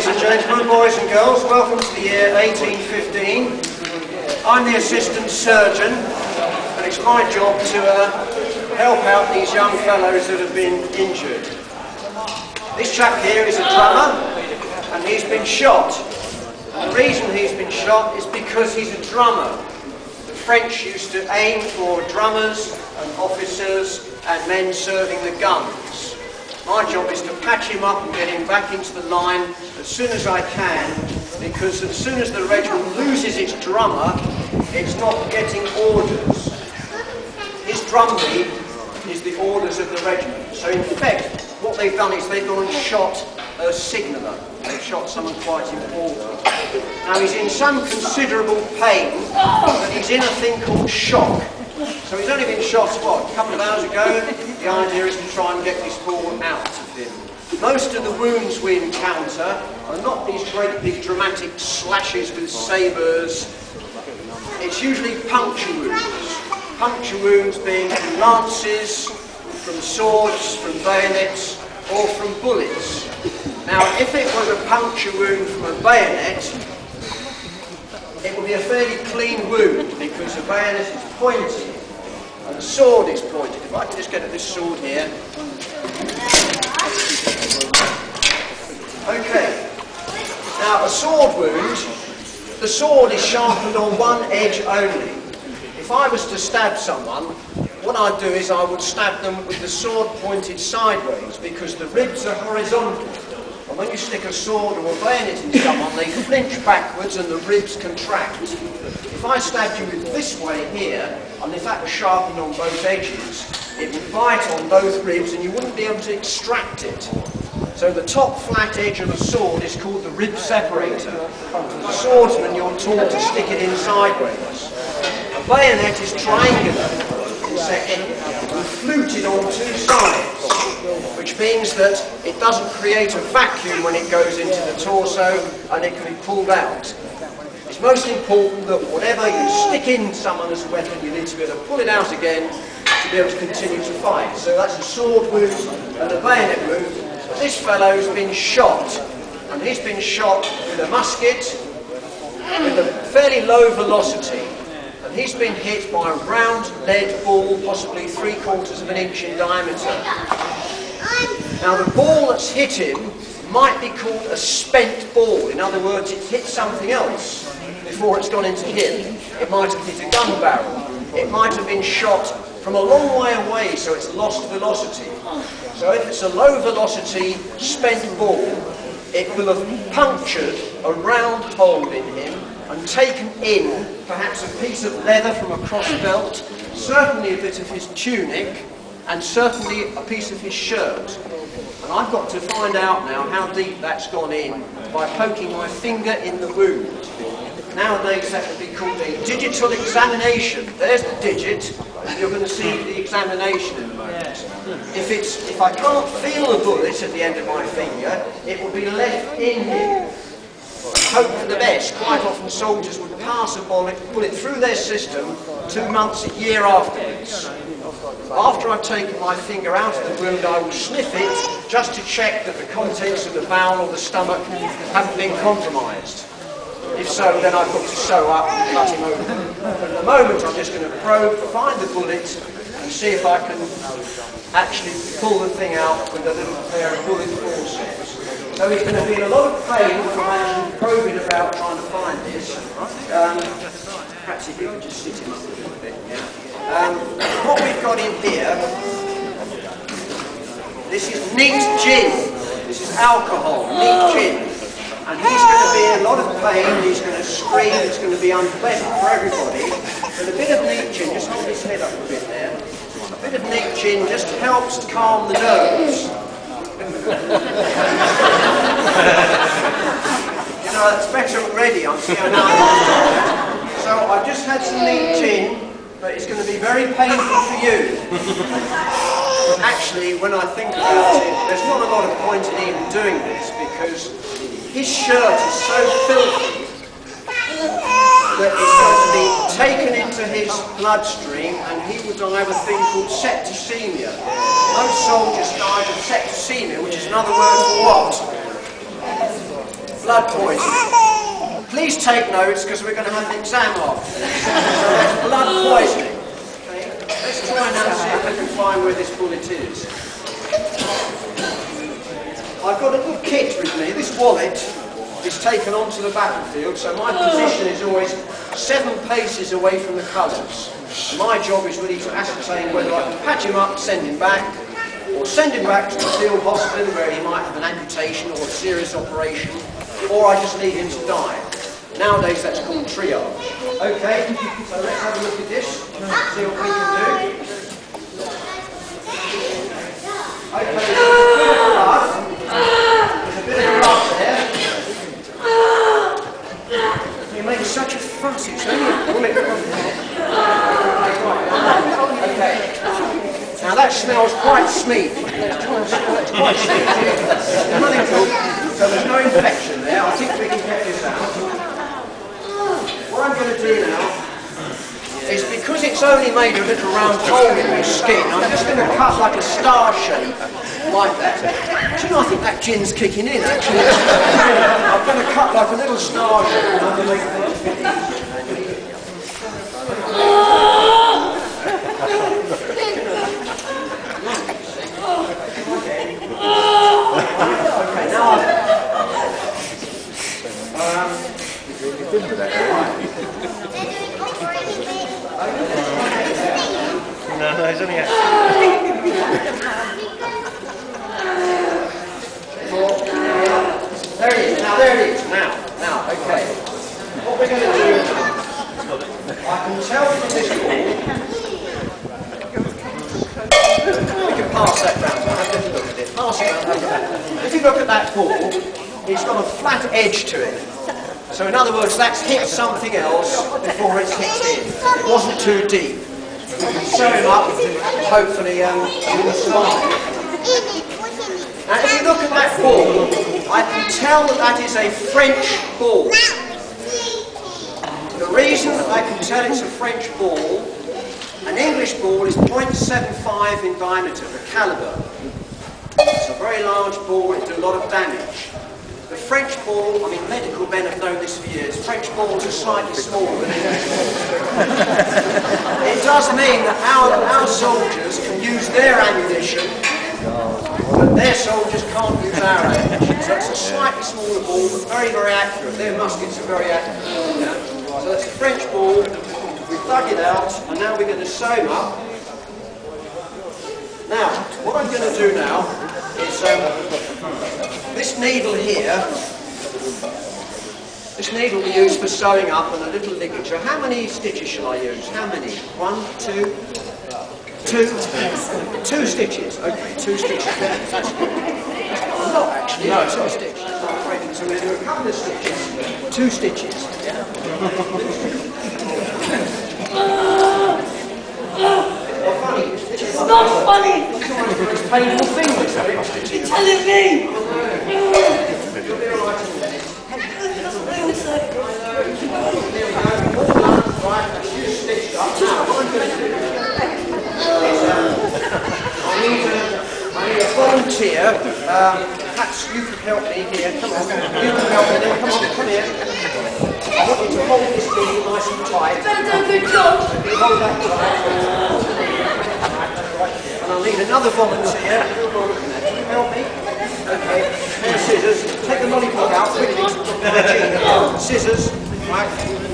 Ladies and gentlemen, boys and girls, welcome to the year 1815. I'm the assistant surgeon, and it's my job to help out these young fellows that have been injured. This chap here is a drummer, and he's been shot. And the reason he's been shot is because he's a drummer. The French used to aim for drummers and officers and men serving the guns. My job is to patch him up and get him back into the line as soon as I can, because as soon as the regiment loses its drummer, it's not getting orders. His drum beat is the orders of the regiment. So in fact, what they've done is they've gone and shot a signaller. They've shot someone quite important. Now he's in some considerable pain, but he's in a thing called shock. So he's only been shot, what, a couple of hours ago? The idea is to try and get this ball out of him. Most of the wounds we encounter are not these great big dramatic slashes with sabres. It's usually puncture wounds. Puncture wounds being from lances, from swords, from bayonets, or from bullets. Now, if it was a puncture wound from a bayonet, it would be a fairly clean wound because the bayonet is pointed and the sword is pointed. If I can just get at this sword here. Okay. Now, a sword wound, the sword is sharpened on one edge only. If I was to stab someone, what I'd do is I would stab them with the sword pointed sideways because the ribs are horizontal. And when you stick a sword or a bayonet in someone, they flinch backwards and the ribs contract. If I stabbed you with this way here, and if that was sharpened on both edges, it would bite on both ribs and you wouldn't be able to extract it. So the top flat edge of a sword is called the rib separator. As a swordsman, you're taught to stick it in sideways. A bayonet is triangular in section and fluted on two sides, which means that it doesn't create a vacuum when it goes into the torso and it can be pulled out. It's most important that whatever you stick in someone as a weapon, you need to be able to pull it out again to be able to continue to fight. So that's a sword wound and a bayonet wound. But this fellow's been shot, and he's been shot with a musket with a fairly low velocity. And he's been hit by a round lead ball, possibly 3/4 of an inch in diameter. Now the ball that's hit him might be called a spent ball. In other words, it's hit something else before it's gone into him. It might have hit a gun barrel. It might have been shot from a long way away, so it's lost velocity. So if it's a low velocity spent ball, it will have punctured a round hole in him and taken in perhaps a piece of leather from a cross belt, certainly a bit of his tunic, and certainly a piece of his shirt. And I've got to find out now how deep that's gone in by poking my finger in the wound. Nowadays that would be called a digital examination. There's the digit, and you're going to see the examination in a moment. If I can't feel the bullet at the end of my finger, it will be left in here. Hope for the best. Quite often soldiers would pass a bullet through their system 2 months, a year afterwards. After I've taken my finger out of the wound, I will sniff it just to check that the contents of the bowel or the stomach haven't been compromised. If so, then I've got to sew up and cut him open. But at the moment, I'm just going to probe, find the bullet, and see if I can actually pull the thing out with a little pair of bullet forceps. So he's going to be in a lot of pain from actually probing about trying to find this. Perhaps if you could just sit him up a little bit. Yeah. What we've got in here, this is neat gin. This is alcohol, neat gin. And he's going to be in a lot of pain, he's going to scream, it's going to be unpleasant for everybody. But a bit of neat gin, just hold his head up a bit there. A bit of neat gin just helps calm the nerves. You know, that's better already, I'm seeing now. So I've just had some neat gin, but it's going to be very painful for you. Actually, when I think about it, there's not a lot of point in even doing this because his shirt is so filthy that it's going to be taken into his bloodstream and he will die of a thing called septicemia. Most soldiers died of septicemia, which is another word for what? blood poisoning. Please take notes because we're going to have an exam after this. So that's blood poisoning. Okay? Let's try now and see if we can find where this bullet is. I've got a little kit with me. This wallet is taken onto the battlefield, so my position is always 7 paces away from the colours. My job is really to ascertain whether I can patch him up and send him back, or send him back to the field hospital where he might have an amputation or a serious operation, or I just leave him to die. Nowadays that's called triage. Okay, so let's have a look at this, see what we can do. Okay, there's a bit of blood there. You make such a fuss, it's only a bullet. Okay. Now that smells quite smeaty. It's quite smeaty. So there's no infection there. I think we can get this out. What I'm going to do now is, because it's only made a little round hole in the skin, I'm just going to cut like a star shape, like that. Do you know, I think that gin's kicking in, actually. I'm going to cut like a little star shape and I'm going to make it. Okay, now no, it's only there it is. There it is. Now, okay. What we're going to do, I can tell from this ball. We can pass that round. Have a little look at it. Pass it round. If you look at that ball, it's got a flat edge to it. So in other words, that's hit something else before it's hit in. It wasn't too deep. We can sew him up, hopefully he will survive. Now if you look at that ball, I can tell that that is a French ball. The reason I can tell it's a French ball, an English ball is 0.75 in diameter, the calibre. It's a very large ball, it does a lot of damage. The French ball, I mean, medical men have known this for years, French balls are slightly smaller than English balls. It does mean that our soldiers can use their ammunition, but their soldiers can't use our ammunition. So it's a slightly smaller ball, but very, very accurate. Their muskets are very accurate. Yeah? So that's the French ball. We've dug it out, and now we're going to sew him up. Now, what I'm going to do now is this needle here, this needle we use for sewing up and a little ligature. How many stitches shall I use? How many? 1, 2, 2 stitches. Okay, 2 stitches. That's good. A lot actually. No, 2 stitches. So we're going to do a couple of stitches. 2 stitches. It's not funny! It's painful fingers. You're telling me! You'll be alright in a minute. There we go. All done. Right, that's you stitched up. Now, what I'm going to do is I need a volunteer. Perhaps you could help me here. Come on. You can help me then. Come on, come here. I want you to hold this needle nice and tight. You better do a good job! You hold that tight. And I'll need another volunteer. Who am I looking at? Can you help me? Okay. There's scissors. Take the lollipop out quickly. Scissors. Right.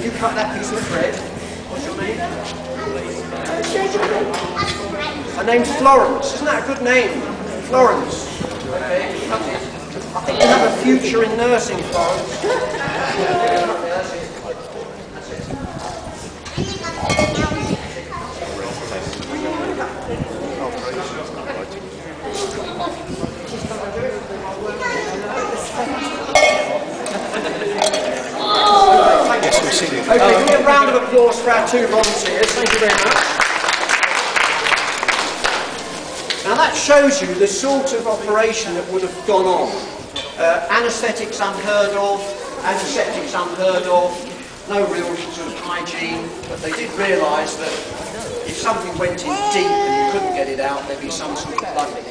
You cut that piece of thread. What's your name? Her name's Florence. Isn't that a good name? Florence. Okay. I think you have a future in nursing, Florence. Okay, give me a round of applause for our 2 volunteers. Thank you very much. Now that shows you the sort of operation that would have gone on. Anaesthetics unheard of, antiseptics unheard of, no real sort of hygiene, but they did realise that if something went in deep and you couldn't get it out, there'd be some sort of blood leak.